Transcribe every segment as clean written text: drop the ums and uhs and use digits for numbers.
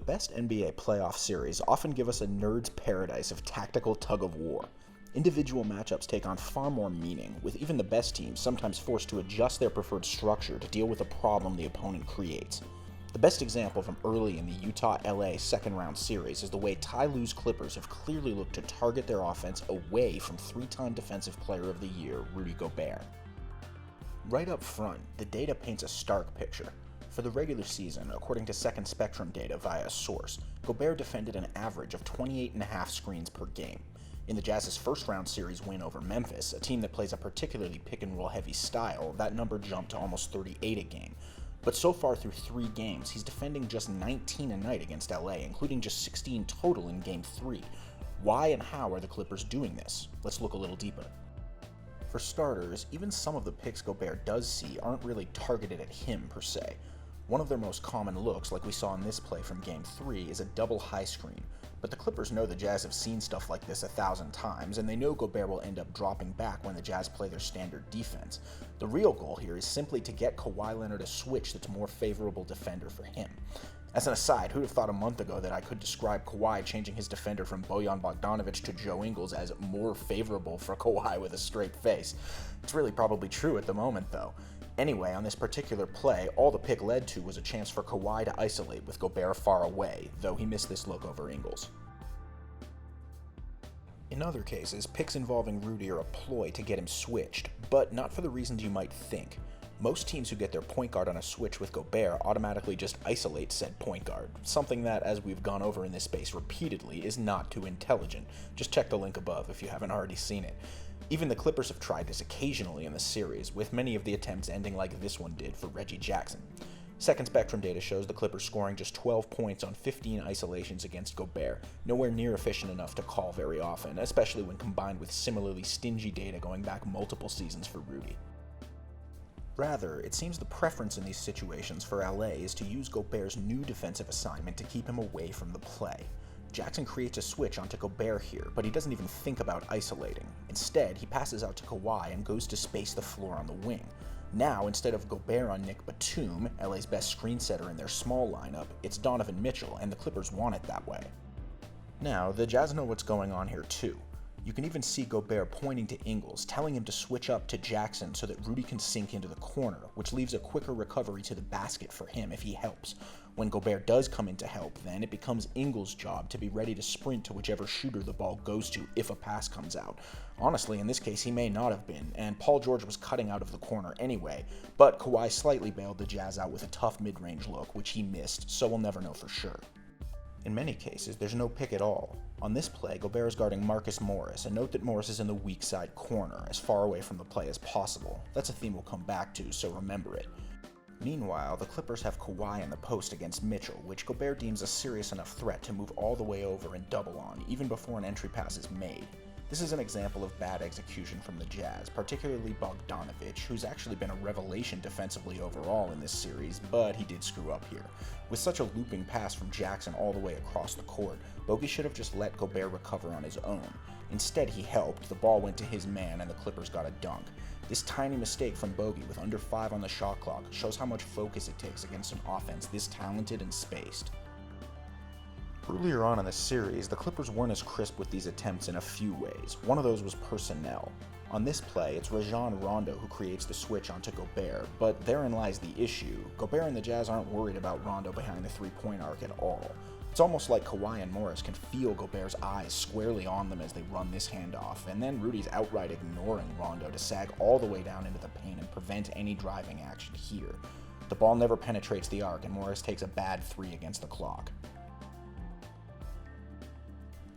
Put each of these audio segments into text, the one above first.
best NBA playoff series often give us a nerd's paradise of tactical tug-of-war. Individual matchups take on far more meaning, with even the best teams sometimes forced to adjust their preferred structure to deal with a problem the opponent creates. The best example from early in the Utah-LA second-round series is the way Ty Lue's Clippers have clearly looked to target their offense away from three-time Defensive Player of the Year, Rudy Gobert. Right up front, the data paints a stark picture. For the regular season, according to Second Spectrum data via a source, Gobert defended an average of 28.5 screens per game. In the Jazz's first-round series win over Memphis, a team that plays a particularly pick-and-roll heavy style, that number jumped to almost 38 a game. But so far through 3 games, he's defending just 19 a night against LA, including just 16 total in Game 3. Why and how are the Clippers doing this? Let's look a little deeper. For starters, even some of the picks Gobert does see aren't really targeted at him per se. One of their most common looks, like we saw in this play from Game 3, is a double high screen, but the Clippers know the Jazz have seen stuff like this 1,000 times, and they know Gobert will end up dropping back when the Jazz play their standard defense. The real goal here is simply to get Kawhi Leonard a switch that's a more favorable defender for him. As an aside, who'd have thought a month ago that I could describe Kawhi changing his defender from Bojan Bogdanovic to Joe Ingles as more favorable for Kawhi with a straight face? It's really probably true at the moment, though. Anyway, on this particular play, all the pick led to was a chance for Kawhi to isolate with Gobert far away, though he missed this look over Ingles. In other cases, picks involving Rudy are a ploy to get him switched, but not for the reasons you might think. Most teams who get their point guard on a switch with Gobert automatically just isolate said point guard, something that, as we've gone over in this space repeatedly, is not too intelligent. Just check the link above if you haven't already seen it. Even the Clippers have tried this occasionally in the series, with many of the attempts ending like this one did for Reggie Jackson. Second Spectrum data shows the Clippers scoring just 12 points on 15 isolations against Gobert, nowhere near efficient enough to call very often, especially when combined with similarly stingy data going back multiple seasons for Rudy. Rather, it seems the preference in these situations for LA is to use Gobert's new defensive assignment to keep him away from the play. Jackson creates a switch onto Gobert here, but he doesn't even think about isolating. Instead, he passes out to Kawhi and goes to space the floor on the wing. Now, instead of Gobert on Nick Batum, LA's best screen setter in their small lineup, it's Donovan Mitchell, and the Clippers want it that way. Now, the Jazz know what's going on here too. You can even see Gobert pointing to Ingles, telling him to switch up to Jackson so that Rudy can sink into the corner, which leaves a quicker recovery to the basket for him if he helps. When Gobert does come in to help, then it becomes Ingles' job to be ready to sprint to whichever shooter the ball goes to if a pass comes out. Honestly, in this case, he may not have been, and Paul George was cutting out of the corner anyway, but Kawhi slightly bailed the Jazz out with a tough mid-range look, which he missed, so we'll never know for sure. In many cases, there's no pick at all. On this play, Gobert is guarding Marcus Morris, and note that Morris is in the weak side corner, as far away from the play as possible. That's a theme we'll come back to, so remember it. Meanwhile, the Clippers have Kawhi in the post against Mitchell, which Gobert deems a serious enough threat to move all the way over and double on, even before an entry pass is made. This is an example of bad execution from the Jazz, particularly Bogdanovic, who's actually been a revelation defensively overall in this series, but he did screw up here. With such a looping pass from Jackson all the way across the court, Bogey should have just let Gobert recover on his own. Instead, he helped, the ball went to his man, and the Clippers got a dunk. This tiny mistake from Bogey with under 5 on the shot clock shows how much focus it takes against an offense this talented and spaced. Earlier on in the series, the Clippers weren't as crisp with these attempts in a few ways. One of those was personnel. On this play, it's Rajon Rondo who creates the switch onto Gobert, but therein lies the issue. Gobert and the Jazz aren't worried about Rondo behind the three-point arc at all. It's almost like Kawhi and Morris can feel Gobert's eyes squarely on them as they run this handoff, and then Rudy's outright ignoring Rondo to sag all the way down into the paint and prevent any driving action here. The ball never penetrates the arc, and Morris takes a bad 3 against the clock.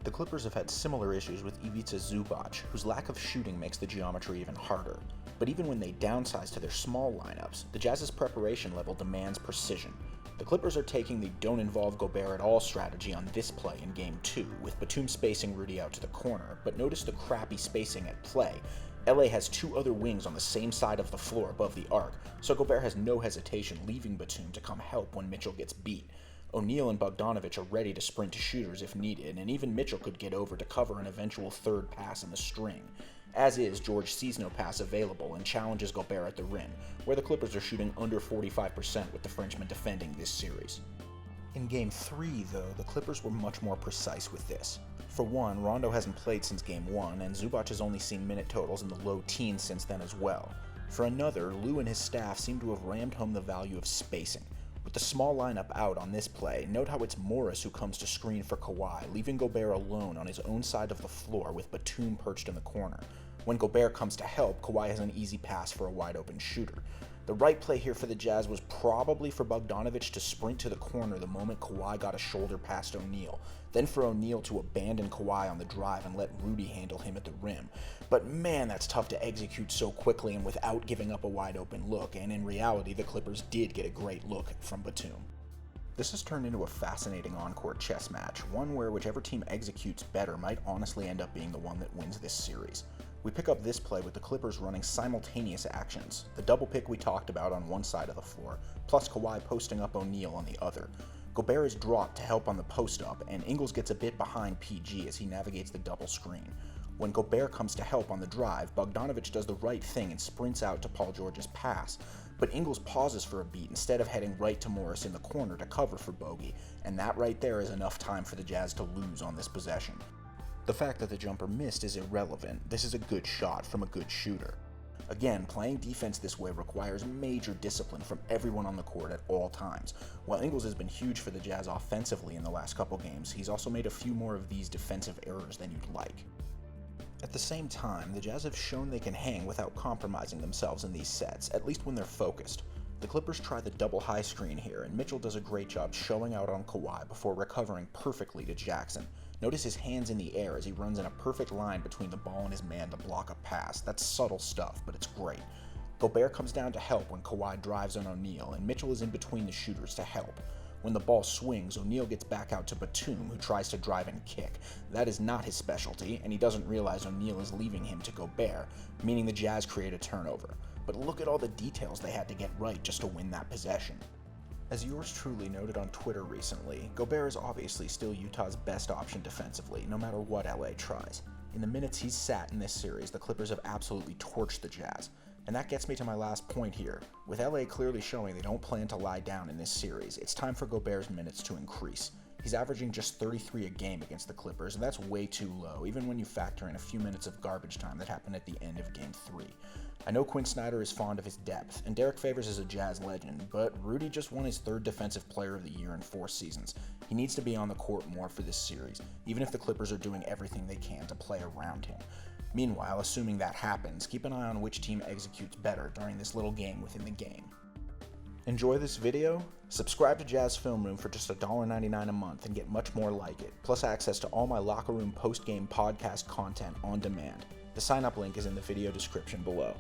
The Clippers have had similar issues with Ivica Zubac, whose lack of shooting makes the geometry even harder. But even when they downsize to their small lineups, the Jazz's preparation level demands precision. The Clippers are taking the don't involve Gobert at all strategy on this play in Game 2, with Batum spacing Rudy out to the corner, but notice the crappy spacing at play. LA has 2 other wings on the same side of the floor above the arc, so Gobert has no hesitation leaving Batum to come help when Mitchell gets beat. O'Neal and Bogdanovic are ready to sprint to shooters if needed, and even Mitchell could get over to cover an eventual third pass in the string. As is, George sees no pass available and challenges Gobert at the rim, where the Clippers are shooting under 45% with the Frenchman defending this series. In Game 3, though, the Clippers were much more precise with this. For one, Rondo hasn't played since Game 1, and Zubac has only seen minute totals in the low teens since then as well. For another, Lou and his staff seem to have rammed home the value of spacing. With the small lineup out on this play, note how it's Morris who comes to screen for Kawhi, leaving Gobert alone on his own side of the floor with Batum perched in the corner. When Gobert comes to help, Kawhi has an easy pass for a wide-open shooter. The right play here for the Jazz was probably for Bogdanovic to sprint to the corner the moment Kawhi got a shoulder past O'Neal, then for O'Neal to abandon Kawhi on the drive and let Rudy handle him at the rim. But man, that's tough to execute so quickly and without giving up a wide-open look, and in reality, the Clippers did get a great look from Batum. This has turned into a fascinating on-court chess match, one where whichever team executes better might honestly end up being the one that wins this series. We pick up this play with the Clippers running simultaneous actions, the double pick we talked about on one side of the floor, plus Kawhi posting up O'Neal on the other. Gobert is dropped to help on the post-up, and Ingles gets a bit behind PG as he navigates the double screen. When Gobert comes to help on the drive, Bogdanovic does the right thing and sprints out to Paul George's pass, but Ingles pauses for a beat instead of heading right to Morris in the corner to cover for Bogey, and that right there is enough time for the Jazz to lose on this possession. The fact that the jumper missed is irrelevant. This is a good shot from a good shooter. Again, playing defense this way requires major discipline from everyone on the court at all times. While Ingles has been huge for the Jazz offensively in the last couple games, he's also made a few more of these defensive errors than you'd like. At the same time, the Jazz have shown they can hang without compromising themselves in these sets, at least when they're focused. The Clippers try the double high screen here, and Mitchell does a great job showing out on Kawhi before recovering perfectly to Jackson. Notice his hands in the air as he runs in a perfect line between the ball and his man to block a pass. That's subtle stuff, but it's great. Gobert comes down to help when Kawhi drives on O'Neal, and Mitchell is in between the shooters to help. When the ball swings, O'Neal gets back out to Batum, who tries to drive and kick. That is not his specialty, and he doesn't realize O'Neal is leaving him to Gobert, meaning the Jazz create a turnover. But look at all the details they had to get right just to win that possession. As yours truly noted on Twitter recently, Gobert is obviously still Utah's best option defensively, no matter what LA tries. In the minutes he's sat in this series, the Clippers have absolutely torched the Jazz. And that gets me to my last point here. With LA clearly showing they don't plan to lie down in this series, it's time for Gobert's minutes to increase. He's averaging just 33 a game against the Clippers, and that's way too low, even when you factor in a few minutes of garbage time that happened at the end of Game 3. I know Quinn Snyder is fond of his depth, and Derek Favors is a Jazz legend, but Rudy just won his third Defensive Player of the Year in 4 seasons. He needs to be on the court more for this series, even if the Clippers are doing everything they can to play around him. Meanwhile, assuming that happens, keep an eye on which team executes better during this little game within the game. Enjoy this video? Subscribe to Jazz Film Room for just $1.99 a month and get much more like it, plus access to all my Locker Room post-game podcast content on demand. The sign-up link is in the video description below.